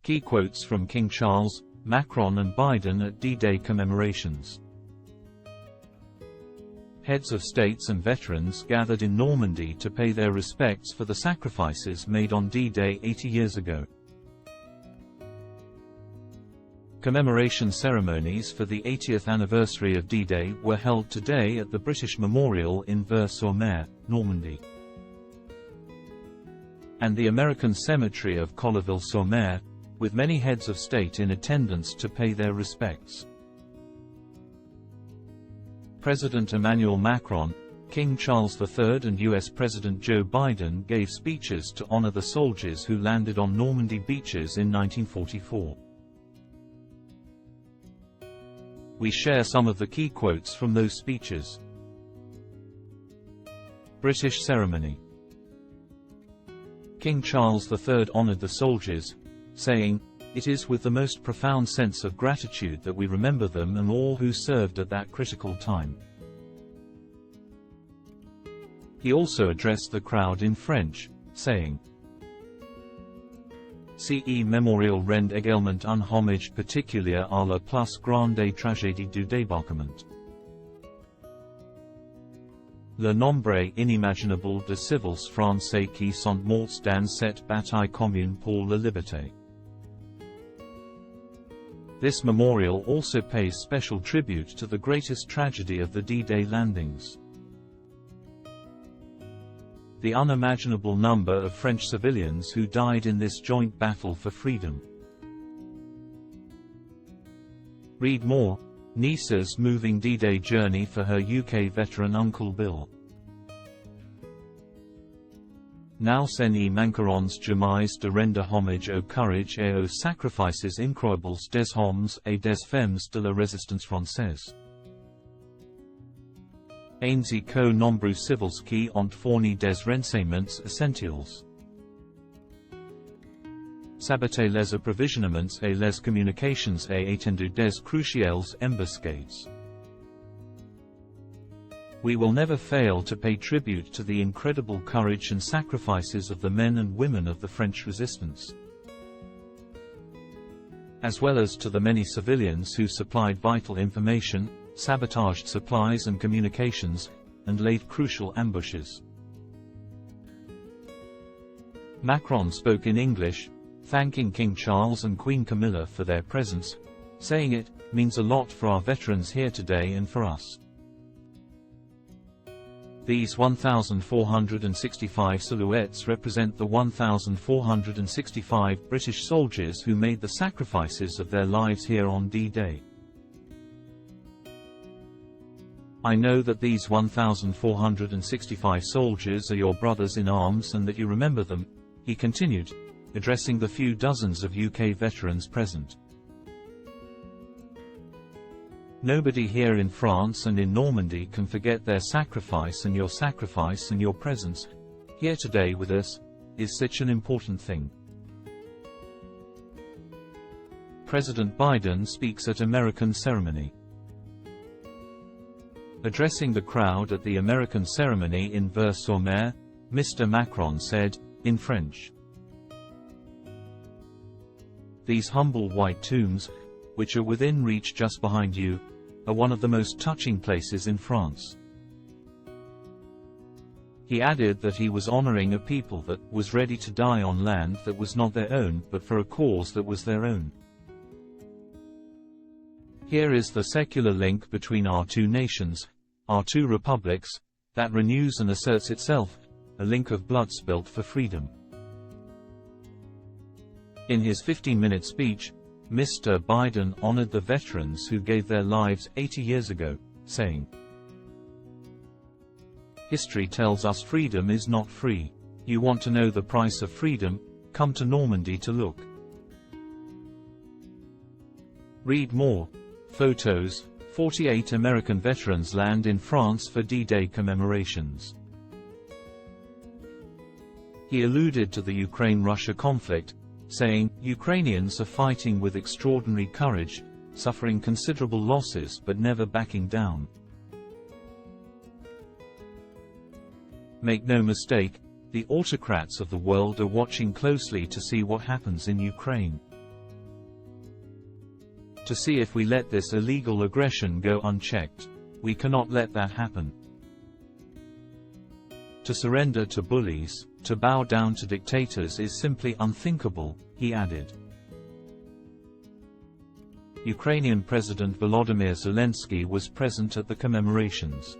Key quotes from King Charles, Macron and Biden at D-Day commemorations. Heads of states and veterans gathered in Normandy to pay their respects for the sacrifices made on D-Day 80 years ago. Commemoration ceremonies for the 80th anniversary of D-Day were held today at the British Memorial in Vers-sur-Mer, Normandy, and the American cemetery of Colleville-sur-Mer, with many heads of state in attendance to pay their respects. President Emmanuel Macron, King Charles III and US President Joe Biden gave speeches to honor the soldiers who landed on Normandy beaches in 1944. We share some of the key quotes from those speeches. British ceremony. King Charles III honored the soldiers, saying, "It is with the most profound sense of gratitude that we remember them and all who served at that critical time." He also addressed the crowd in French, saying, "Ce mémorial rend également un hommage particulier à la plus grande tragédie du débarquement. Le nombre inimaginable de civils français qui sont morts dans cette bataille commune pour la liberté." This memorial also pays special tribute to the greatest tragedy of the D-Day landings. The unimaginable number of French civilians who died in this joint battle for freedom. Read more. Niece's moving D-Day journey for her UK veteran Uncle Bill. Now ce n'y manqueront jamais de rendre hommage au courage et aux sacrifices incroyables des hommes et des femmes de la résistance française. Ainsi qu'aux nombreux civils qui ont fourni des renseignements essentiels. Saboter les approvisionnements et les communications et étendre des cruciales embuscades. We will never fail to pay tribute to the incredible courage and sacrifices of the men and women of the French resistance, as well as to the many civilians who supplied vital information, sabotaged supplies and communications, and laid crucial ambushes. Macron spoke in English, thanking King Charles and Queen Camilla for their presence, saying it means a lot for our veterans here today and for us. These 1,465 silhouettes represent the 1,465 British soldiers who made the sacrifices of their lives here on D-Day. I know that these 1,465 soldiers are your brothers in arms and that you remember them, he continued, addressing the few dozens of UK veterans present. Nobody here in France and in Normandy can forget their sacrifice, and your presence, here today with us, is such an important thing. President Biden speaks at American ceremony. Addressing the crowd at the American ceremony in Vers-sur-Mer, Mr. Macron said, in French, "These humble white tombs, which are within reach just behind you, are one of the most touching places in France." He added that he was honoring a people that was ready to die on land that was not their own, but for a cause that was their own. Here is the secular link between our two nations, our two republics, that renews and asserts itself, a link of blood spilt for freedom. In his 15-minute speech, Mr. Biden honored the veterans who gave their lives 80 years ago, saying, "History tells us freedom is not free. You want to know the price of freedom? Come to Normandy to look." Read more. Photos. 48 American veterans land in France for D-Day commemorations. He alluded to the Ukraine-Russia conflict, saying, "Ukrainians are fighting with extraordinary courage, suffering considerable losses but never backing down. Make no mistake, the autocrats of the world are watching closely to see what happens in Ukraine. to see if we let this illegal aggression go unchecked. We cannot let that happen. To surrender to bullies, to bow down to dictators is simply unthinkable, he added. Ukrainian President Volodymyr Zelensky was present at the commemorations.